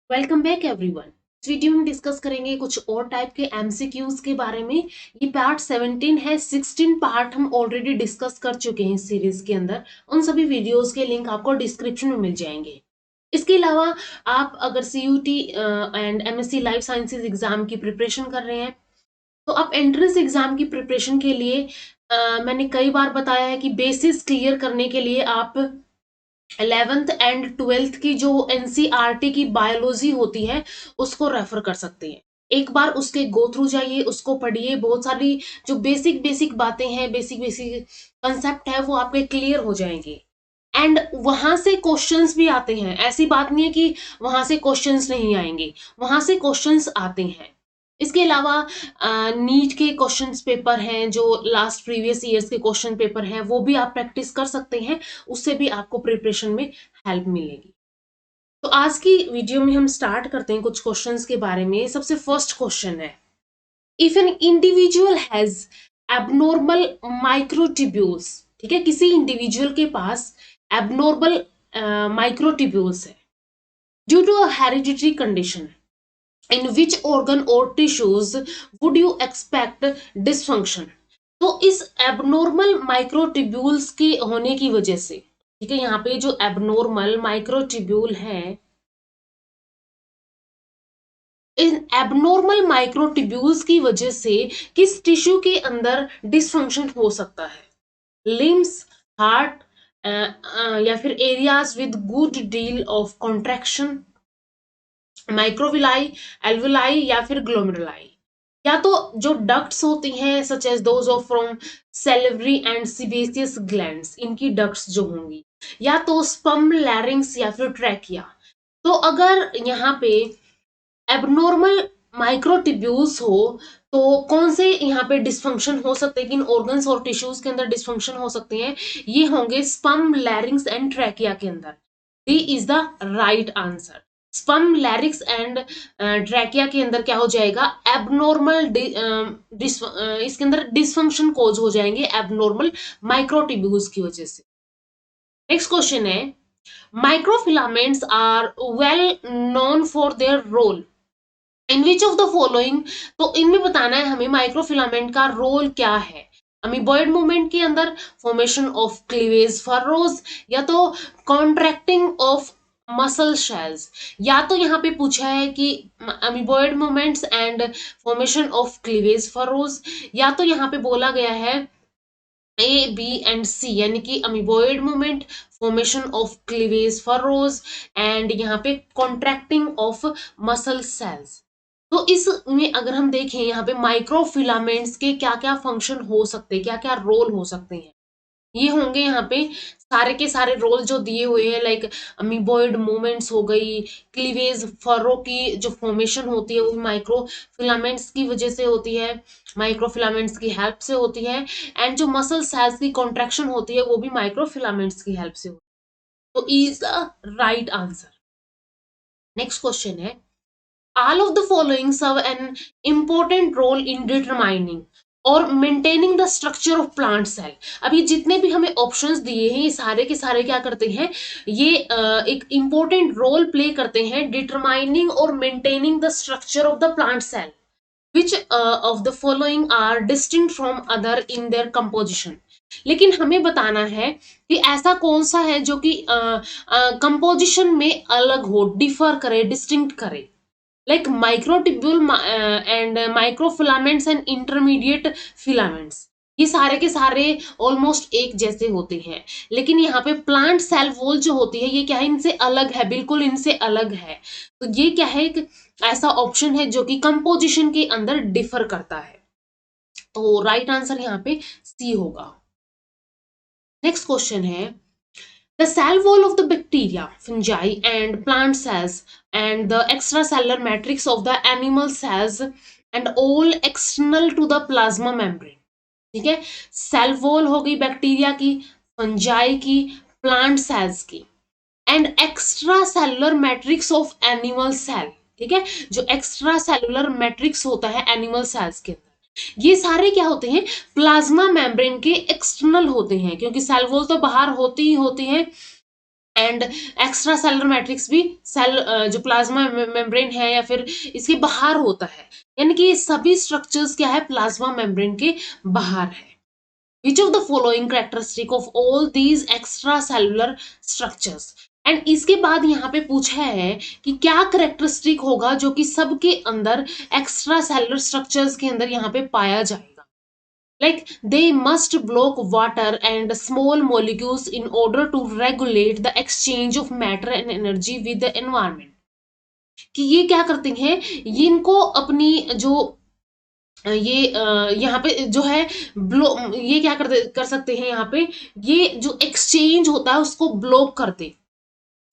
Welcome back everyone. इस video में discuss करेंगे कुछ और टाइप के एमसीक्यूज के बारे में। ये पार्ट 17 है। 16 पार्ट हम ऑलरेडी डिस्कस कर चुके हैं इस सीरीज के अंदर। उन सभी वीडियोस के लिंक आपको डिस्क्रिप्शन में मिल जाएंगे। इसके अलावा आप अगर CUET and MSc life sciences exam की प्रिपरेशन कर रहे हैं तो आप एंट्रेंस एग्जाम की प्रिपरेशन के लिए मैंने कई बार बताया है कि बेसिस क्लियर करने के लिए आप 11th एंड 12th की जो एनसीईआरटी की बायोलॉजी होती है उसको रेफर कर सकते हैं। एक बार उसके गो थ्रू जाइए, उसको पढ़िए। बहुत सारी जो बेसिक बेसिक बातें हैं, बेसिक बेसिक कंसेप्ट है, वो आपके क्लियर हो जाएंगे। एंड वहां से क्वेश्चंस भी आते हैं। ऐसी बात नहीं है कि वहां से क्वेश्चंस नहीं आएंगे, वहां से क्वेश्चंस आते हैं। इसके अलावा नीट के क्वेश्चंस पेपर हैं, जो लास्ट प्रीवियस ईयर्स के क्वेश्चन पेपर हैं, वो भी आप प्रैक्टिस कर सकते हैं। उससे भी आपको प्रिपरेशन में हेल्प मिलेगी। तो आज की वीडियो में हम स्टार्ट करते हैं कुछ क्वेश्चंस के बारे में। सबसे फर्स्ट क्वेश्चन है, if an individual has abnormal microtubules, ठीक है, किसी इंडिविजुअल के पास एबनॉर्मल माइक्रोट्यूब्यूल्स है due to a hereditary condition, in which organ or tissues would you expect dysfunction। तो इस एबनॉर्मल माइक्रोट्यूब्यूल्स के होने की वजह से, ठीक है, यहाँ पे जो एबनॉर्मल माइक्रोट्यूब्यूल है, इन एबनॉर्मल माइक्रोट्यूब्यूल्स की वजह से किस टिश्यू के अंदर डिसफंक्शन हो सकता है? लिम्स, हार्ट, या फिर areas with good deal of contraction, microvilli, alveoli या फिर ग्लोमेरुलाई। या तो जो डक्ट्स होती हैं such as those of from salivary and sebaceous glands, इनकी डक्ट्स जो होंगी, या तो स्पम, लैरिंग्स या फिर ट्रैकिया। तो अगर यहाँ पे एबनॉर्मल माइक्रोट्यूब्यूल्स हो तो कौन से यहाँ पे डिस्फंक्शन हो सकते हैं, किन ऑर्गन्स और टिश्यूज के अंदर डिस्फंक्शन हो सकते हैं? ये होंगे स्पम, लैरिंग्स एंड ट्रैकिया के अंदर। D is the right answer. Sperm, लैरिंग्स and trachea के अंदर क्या हो जाएगा? एबनॉर्मल इसके अंदर डिस्फंक्शन कोज हो जाएंगे एबनॉर्मल माइक्रोट्यूब्यूल्स की वजह से। नेक्स्ट क्वेश्चन है, microfilaments are well known for their role in which of the following. तो इनमें बताना है हमें माइक्रोफिलामेंट का रोल क्या है। अमीबॉइड मूवमेंट के अंदर, फॉर्मेशन ऑफ क्लीवेज फर्रोज, या तो कॉन्ट्रैक्टिंग ऑफ मसल शेल्स। या तो यहाँ पे पूछा है कि amoeboid movements and formation of cleavage furrows, या तो यहाँ पे बोला गया है ए, बी एंड सी, यानी कि amoeboid movement, formation of cleavage furrows and यहाँ पे कॉन्ट्रैक्टिंग ऑफ मसल सेल्स। तो इसमें अगर हम देखें यहाँ पे माइक्रोफिलामेंट्स के क्या क्या फंक्शन हो सकते हैं, क्या क्या रोल हो सकते हैं, ये होंगे यहाँ पे सारे के सारे रोल जो दिए हुए हैं। लाइक अमीबॉइड मूवमेंट्स हो गई, क्लीवेज फरो की जो फॉर्मेशन होती है वो माइक्रोफिलामेंट्स की वजह से होती है, माइक्रोफिलामेंट्स की हेल्प से होती है। एंड जो मसल सेल्स की कॉन्ट्रैक्शन होती है वो भी माइक्रोफिलामेंट्स की हेल्प से होती है। तो is the right answer. Next question है, all of the following serve an important role in determining और maintaining the structure of plant cell. अब ये जितने भी हमें ऑप्शंस दिए हैं ये सारे के सारे क्या करते हैं, ये एक इंपॉर्टेंट रोल प्ले करते हैं डिटरमाइनिंग और maintaining the structure of the plant cell. Which of the following are distinct from other in their composition. लेकिन हमें बताना है कि ऐसा कौन सा है जो कि कंपोजिशन में अलग हो, डिफर करे, डिस्टिंक्ट करे। like microtubule and microfilaments and intermediate filaments, ये सारे के सारे ऑलमोस्ट एक जैसे होते हैं। लेकिन यहाँ पे प्लांट सेल वॉल जो होती है ये क्या है, इनसे अलग है, बिल्कुल इनसे अलग है। तो ये क्या है, एक ऐसा ऑप्शन है जो कि कंपोजिशन के अंदर डिफर करता है। तो राइट आंसर यहाँ पे सी होगा। नेक्स्ट क्वेश्चन है, the cell wall of the bacteria, fungi and plant cells and the extracellular matrix of the animal cells and all external to the plasma membrane। ठीक है, सेल वॉल हो गई bacteria की, fungi की, plant cells की, and extracellular matrix of animal cell. ठीक है, जो एक्स्ट्रा सेलुलर मैट्रिक्स होता है एनिमल सेल्स के अंदर, ये सारे क्या होते हैं, प्लाज्मा मेम्ब्रेन के एक्सटर्नल होते हैं, क्योंकि सेल वॉल तो बाहर होती ही होती है एंड एक्स्ट्रा सेलुलर मैट्रिक्स भी सेल जो प्लाज्मा मेम्ब्रेन है या फिर इसके बाहर होता है, यानी कि सभी स्ट्रक्चर्स क्या है, प्लाज्मा मेम्ब्रेन के बाहर है। Which of the following characteristic of all these extracellular structures? And इसके बाद यहाँ पे पूछा है कि क्या करेक्टरिस्टिक होगा जो कि सबके अंदर एक्स्ट्रा सेलुलर स्ट्रक्चर्स के अंदर यहाँ पे पाया जाएगा। Like they must block water and small molecules in order to regulate the exchange of matter and energy with the environment. कि ये क्या करते हैं, ये इनको अपनी जो ये यहाँ पे जो है ये क्या कर सकते हैं, यहाँ पे ये जो एक्सचेंज होता है उसको ब्लॉक करते,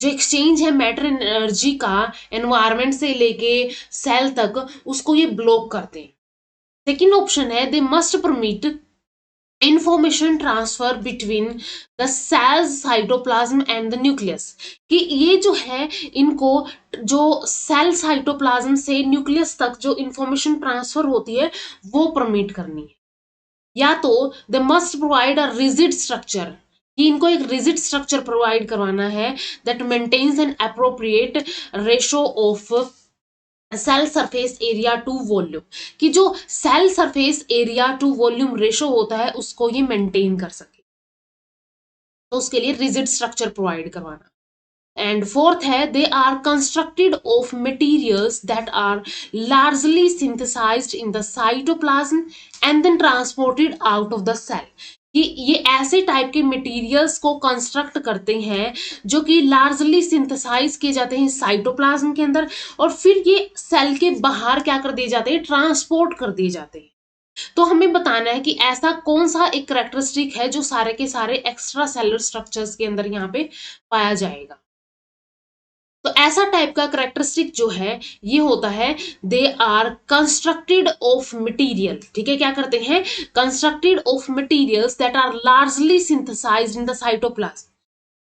जो एक्सचेंज है मैटर एनर्जी का एनवायरनमेंट से लेके सेल तक, उसको ये ब्लॉक करते हैं। सेकेंड ऑप्शन है they must permit information transfer between the cell's cytoplasm and the nucleus, कि ये जो है इनको जो सेल साइटोप्लाज्म से न्यूक्लियस तक जो इंफॉर्मेशन ट्रांसफर होती है वो परमिट करनी है। या तो they must provide a rigid structure, कि इनको एक रिजिड स्ट्रक्चर प्रोवाइड करवाना है that maintains an appropriate ratio of cell surface area to volume, कि जो cell surface area to volume ratio होता है उसको ये मेंटेन कर सके, तो उसके लिए रिजिड स्ट्रक्चर प्रोवाइड करवाना। एंड फोर्थ है they are constructed of materials that are largely synthesized in the cytoplasm and then transported out of the cell, कि ये ऐसे टाइप के मटेरियल्स को कंस्ट्रक्ट करते हैं जो कि लार्जली सिंथेसाइज किए जाते हैं साइटोप्लाज्म के अंदर, और फिर ये सेल के बाहर क्या कर दिए जाते हैं, ट्रांसपोर्ट कर दिए जाते हैं। तो हमें बताना है कि ऐसा कौन सा एक करेक्टरिस्टिक है जो सारे के सारे एक्स्ट्रा सेलुलर स्ट्रक्चर्स के अंदर यहाँ पे पाया जाएगा। तो ऐसा टाइप का करेक्टरिस्टिक जो है ये होता है they are constructed of material, ठीक है, क्या करते हैं, constructed of materials that are largely synthesized in the cytoplasm,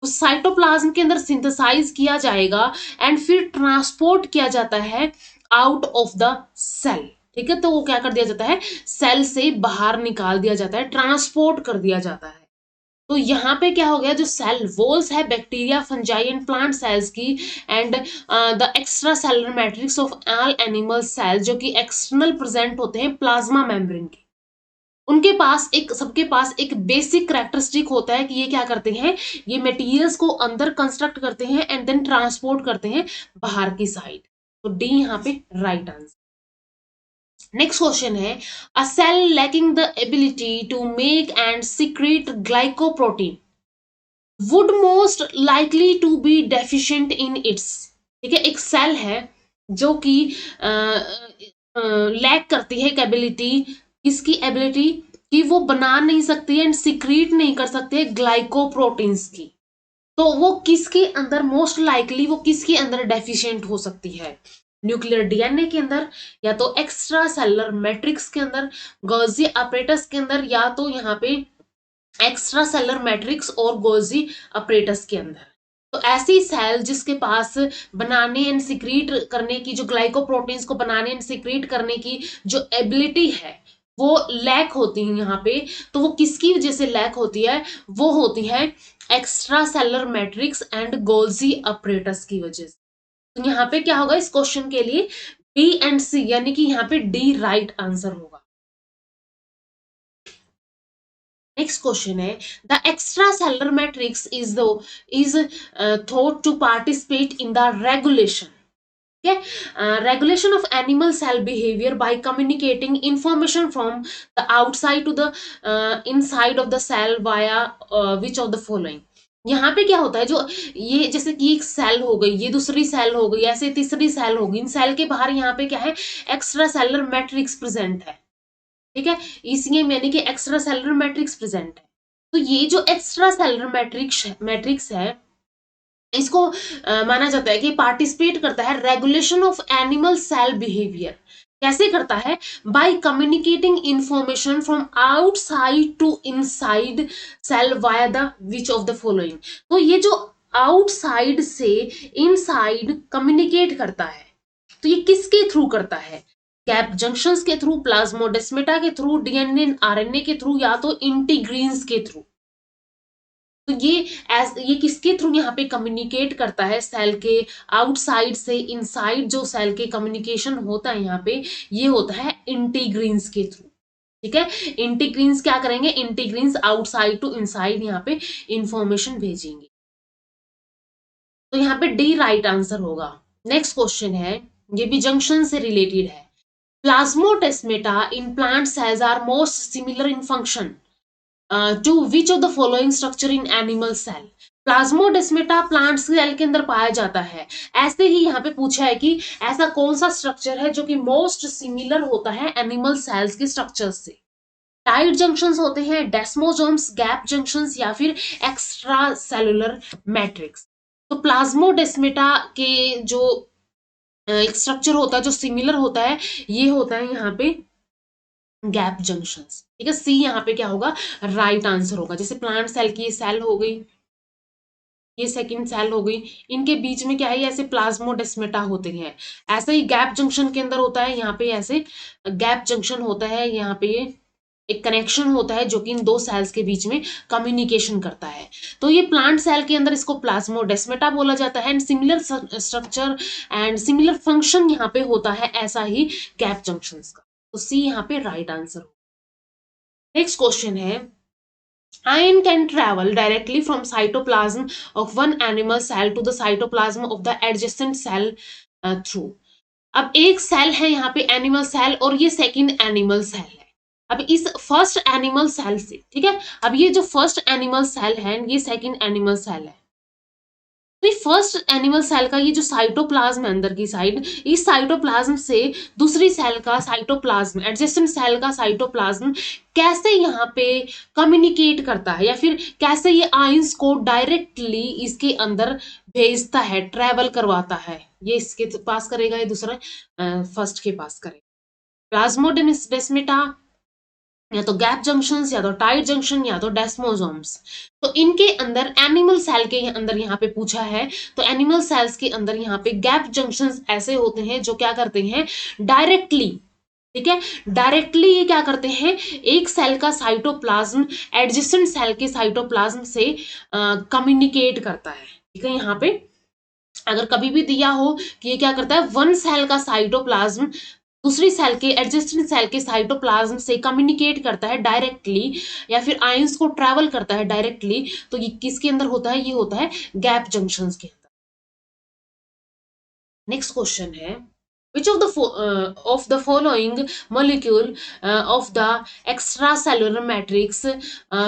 उस साइटोप्लाज्म के अंदर सिंथेसाइज किया जाएगा एंड फिर ट्रांसपोर्ट किया जाता है आउट ऑफ द सेल, ठीक है, तो वो क्या कर दिया जाता है, सेल से बाहर निकाल दिया जाता है, ट्रांसपोर्ट कर दिया जाता है। तो यहाँ पे क्या हो गया, जो सेल वॉल्स है bacteria fungi and plant cells की and the extracellular matrix of all animal cells जो कि एक्सटर्नल प्रेजेंट होते हैं प्लाज्मा मेम्ब्रेन के, उनके पास एक सबके पास एक बेसिक करेक्टरिस्टिक होता है कि ये क्या करते हैं, ये मटेरियल्स को अंदर कंस्ट्रक्ट करते हैं एंड देन ट्रांसपोर्ट करते हैं बाहर की साइड। तो डी यहाँ पे राइट आंसर। नेक्स्ट क्वेश्चन है a cell lacking the ability to make and secrete glycoprotein would most likely to be deficient in its, ठीक है, एक सेल है जो कि लैक करती है एक एबिलिटी, किसकी एबिलिटी, कि वो बना नहीं सकती है एंड सीक्रेट नहीं कर सकते है ग्लाइकोप्रोटीन्स की, तो वो किसके अंदर मोस्ट लाइकली वो किसके अंदर डेफिशिएंट हो सकती है, न्यूक्लियर डीएनए के अंदर, या तो एक्स्ट्रा सेलुलर मैट्रिक्स के अंदर, गोल्जी अपरेटस के अंदर, या तो यहाँ पे एक्स्ट्रा सेलुलर मैट्रिक्स और गोल्जी अपरेटस के अंदर। तो ऐसी सेल जिसके पास बनाने एंड सिक्रीट करने की, जो ग्लाइकोप्रोटीन्स को बनाने एंड सिक्रीट करने की जो एबिलिटी है वो लैक होती है यहाँ पे, तो वो किसकी वजह से लैक होती है, वो होती है extra cellular matrix and Golgi apparatus की वजह से। तो यहाँ पे क्या होगा इस क्वेश्चन के लिए, बी एंड सी, यानी कि यहाँ पे डी राइट आंसर होगा। नेक्स्ट क्वेश्चन है the extracellular matrix is thought to participate in the regulation, regulation of animal cell behavior by communicating information from the outside to the inside of the cell via which of the following। यहाँ पे क्या होता है, जो ये जैसे कि एक सेल हो गई, ये दूसरी सेल हो गई, ऐसे तीसरी सेल होगी, इन सेल के बाहर यहाँ पे क्या है, एक्स्ट्रा सेलुलर मैट्रिक्स प्रेजेंट है, ठीक है, ईसीएम यानी कि एक्स्ट्रा सेलुलर मैट्रिक्स प्रेजेंट है। तो ये जो एक्स्ट्रा सेलुलर मैट्रिक्स है इसको माना जाता है कि पार्टिसिपेट करता है regulation of animal cell behaviour, कैसे करता है, by communicating information from outside to inside cell via the which of the following. तो ये जो आउटसाइड से इनसाइड कम्युनिकेट करता है, तो ये किसके थ्रू करता है, गैप जंक्शंस के थ्रू, प्लाज्मोडेस्माटा के थ्रू, डीएनए आरएनए के थ्रू, या तो इंटीग्रीन्स के थ्रू। तो ये किसके थ्रू यहाँ पे कम्युनिकेट करता है, सेल के आउटसाइड से इनसाइड जो सेल के कम्युनिकेशन होता है यहाँ पे, ये होता है इंटीग्रीन्स के थ्रू। ठीक है, इंटीग्रीन्स क्या करेंगे, इंटीग्रीन्स आउटसाइड टू इनसाइड यहाँ पे इंफॉर्मेशन भेजेंगे। तो यहाँ पे डी राइट आंसर होगा। नेक्स्ट क्वेश्चन है, ये भी जंक्शन से रिलेटेड है। Plasmodesmata in plant cells are most similar in function to which of the following structure in animal cell? Plasmodesmata plant cell के अंदर पाया जाता है। ऐसे ही यहाँ पे पूछा है कि ऐसा कौन सा स्ट्रक्चर है जो कि मोस्ट सिमिलर होता है एनिमल सेल्स के स्ट्रक्चर से। टाइट जंक्शंस होते हैं, डेस्मोसोम्स, गैप जंक्शंस या फिर एक्स्ट्रा सेलुलर मैट्रिक्स। तो प्लाज्मोडेस्मेटा के जो एक स्ट्रक्चर होता है जो सिमिलर होता है, ये होता है यहाँ पे गैप जंक्शंस। ठीक है, सी यहाँ पे क्या होगा, राइट आंसर होगा। जैसे प्लांट सेल की ये सेल हो गई, ये सेकंड सेल हो गई, इनके बीच में क्या है, ऐसे प्लाज्मोडेस्मेटा होते हैं। ऐसे ही गैप जंक्शन के अंदर होता है, यहाँ पे ऐसे गैप जंक्शन होता है, यहाँ पे ये एक कनेक्शन होता है जो कि इन दो सेल्स के बीच में कम्युनिकेशन करता है। तो ये प्लांट सेल के अंदर इसको प्लाज्मोडेस्मेटा बोला जाता है। And similar structure and similar function यहाँ पे होता है ऐसा ही गैप जंक्शंस का। तो सी यहाँ पे राइट आंसर हो। नेक्स्ट क्वेश्चन है, ion can travel directly from cytoplasm of one animal cell to the cytoplasm of the adjacent cell through। अब एक सेल है यहाँ पे एनिमल सेल और ये सेकंड एनिमल सेल है। अब इस फर्स्ट एनिमल सेल से, ठीक है, अब ये जो फर्स्ट एनिमल सेल है, ये सेकंड एनिमल सेल है। तो फर्स्ट एनिमल सेल का ये जो साइटोप्लाज्म है अंदर की साइड, इस साइटोप्लाज्म से दूसरी सेल का साइटोप्लाज्म, एडजेसेंट सेल का साइटोप्लाज्म कैसे यहाँ पे कम्युनिकेट करता है, या फिर कैसे ये आयंस को डायरेक्टली इसके अंदर भेजता है, ट्रेवल करवाता है। ये इसके पास करेगा, ये दूसरा फर्स्ट के पास करेगा। प्लाज्मोडेस्मेटा या तो गैप जंक्शंस, या तो टाइट जंक्शन, या तो डेस्मोसोम्स। तो इनके अंदर एनिमल सेल के अंदर यहाँ पे पूछा है, तो एनिमल सेल्स के अंदर यहाँ पे गैप जंक्शंस ऐसे होते हैं जो क्या करते हैं, डायरेक्टली, ठीक है, डायरेक्टली ये क्या करते हैं, एक सेल का साइटोप्लाज्म एडजेसेंट सेल के साइटोप्लाज्म से कम्युनिकेट करता है। ठीक है, यहाँ पे अगर कभी भी दिया हो कि ये क्या करता है, वन सेल का साइटोप्लाज्म दूसरी सेल के एडजेसेंट सेल के साइटोप्लाज्म से कम्युनिकेट करता है डायरेक्टली, या फिर आयंस को ट्रैवल करता है डायरेक्टली, तो ये किसके अंदर होता है, ये होता है गैप जंक्शंस के अंदर। नेक्स्ट क्वेश्चन है, which of the following molecule of the extracellular matrix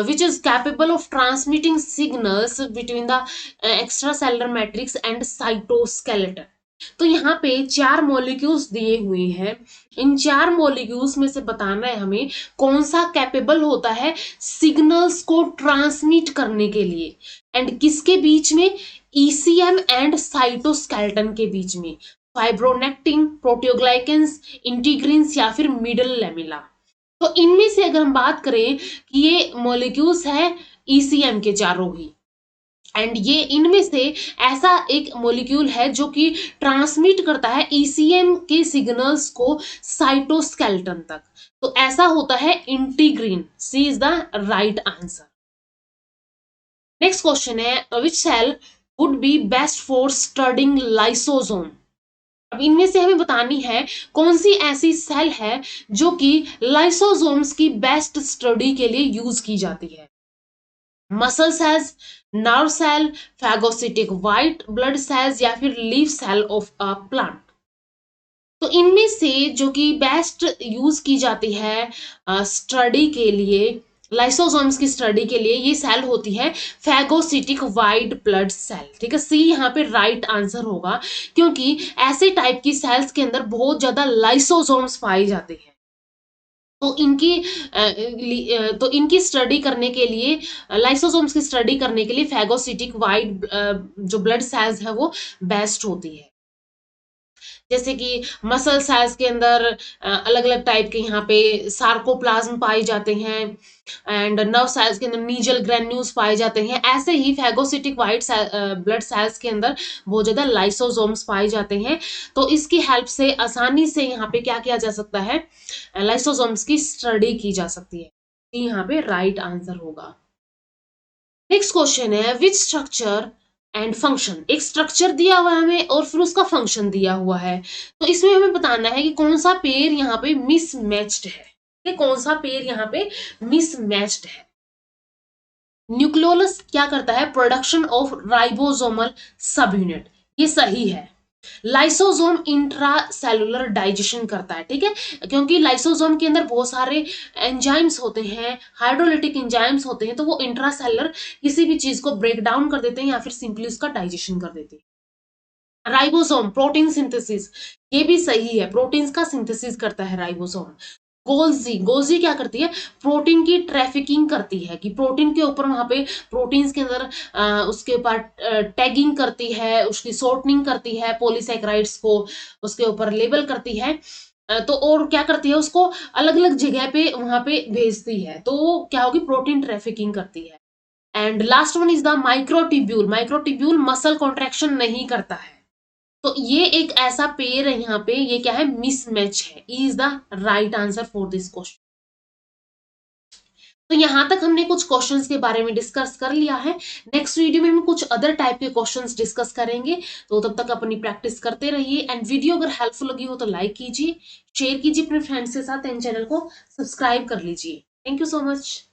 which is capable of transmitting signals between the extracellular matrix and cytoskeleton। तो यहाँ पे चार मॉलिक्यूल्स दिए हुए हैं, इन चार मॉलिक्यूल्स में से बताना है हमें कौन सा कैपेबल होता है सिग्नल्स को ट्रांसमिट करने के लिए, एंड किसके बीच में, ईसीएम एंड साइटोस्केलेटन के बीच में, फाइब्रोनेक्टिन, प्रोटियोग्लाइकेंस, इंटीग्रिन्स या फिर मिडल लेमिला। तो इनमें से अगर हम बात करें कि ये मॉलिक्यूल्स है ईसीएम के चारों ही, एंड ये इनमें से ऐसा एक मॉलिक्यूल है जो कि ट्रांसमिट करता है ईसीएम के सिग्नल्स को साइटोस्केलेटन तक, तो ऐसा होता है integrin. C is the right answer. Next question है, which cell would be best for studying lysosome. अब इनमें से हमें बतानी है कौन सी ऐसी सेल है जो कि लाइसोसोम्स की बेस्ट स्टडी के लिए यूज की जाती है। Muscle cells, nerve cell, phagocytic white blood cells या फिर leaf cell of a plant. तो इनमें से जो कि बेस्ट यूज की जाती है स्टडी के लिए, लाइसोसोम्स की स्टडी के लिए, ये सेल होती है फैगोसिटिक वाइट ब्लड सेल। ठीक है, सी यहाँ पे राइट आंसर होगा, क्योंकि ऐसे टाइप की सेल्स के अंदर बहुत ज्यादा लाइसोसोम्स पाए जाते हैं। तो इनकी स्टडी करने के लिए, लाइसोसोम्स की स्टडी करने के लिए फैगोसिटिक वाइट जो ब्लड सेल्स है वो बेस्ट होती है। जैसे कि मसल सेल्स के अंदर अलग अलग टाइप के यहाँ पे सार्कोप्लाज्म पाए जाते हैं, एंड नर्व सेल्स के अंदर नीजल ग्रेन्यूल्स पाए जाते हैं। ऐसे ही फैगोसिटिक वाइट ब्लड सेल्स के अंदर बहुत ज्यादा लाइसोसोम्स पाए जाते हैं। तो इसकी हेल्प से आसानी से यहाँ पे क्या किया जा सकता है, लाइसोसोम्स की स्टडी की जा सकती है। यहाँ पे राइट आंसर होगा। नेक्स्ट क्वेश्चन है विच स्ट्रक्चर एंड फंक्शन, एक स्ट्रक्चर दिया हुआ है हमें और फिर उसका फंक्शन दिया हुआ है, तो इसमें हमें बताना है कि कौन सा पेयर यहाँ पे मिसमैच्ड है, कि कौन सा पेयर यहाँ पे मिसमैच्ड है। न्यूक्लियोलस क्या करता है, प्रोडक्शन ऑफ राइबोसोमल सब यूनिट, ये सही है। लाइसोसोम इंट्रासेलुलर डाइजेशन करता है, ठीक है, क्योंकि लाइसोसोम के अंदर बहुत सारे एंजाइम्स होते हैं, हाइड्रोलिटिक एंजाइम्स होते हैं, तो वो इंट्रासेलुलर किसी भी चीज को ब्रेक डाउन कर देते हैं या फिर सिंपली उसका डाइजेशन कर देते हैं। राइबोसोम प्रोटीन सिंथेसिस, ये भी सही है, प्रोटीन्स का सिंथेसिस करता है राइबोसोम। गोल्जी, गोल्जी क्या करती है, प्रोटीन की ट्रैफिकिंग करती है, कि प्रोटीन के ऊपर वहां पे प्रोटीन्स के अंदर उसके ऊपर टैगिंग करती है, उसकी शॉर्टनिंग करती है, पॉलीसैकेराइड्स को उसके ऊपर लेबल करती है, तो और क्या करती है, उसको अलग अलग जगह पे वहां पे भेजती है, तो क्या होगी, प्रोटीन ट्रैफिकिंग करती है। And last one is the microtubule, microtubule muscle contraction नहीं करता है, तो ये एक ऐसा पेयर है यहाँ पे, ये क्या है, मिसमैच है, is the right answer for this question. तो यहां तक हमने कुछ क्वेश्चंस के बारे में डिस्कस कर लिया है। नेक्स्ट वीडियो में हम कुछ अदर टाइप के क्वेश्चंस डिस्कस करेंगे, तो तब तक अपनी प्रैक्टिस करते रहिए। एंड वीडियो अगर हेल्पफुल लगी हो तो लाइक कीजिए, शेयर कीजिए अपने फ्रेंड्स के साथ, एंड चैनल को सब्सक्राइब कर लीजिए। Thank you so much.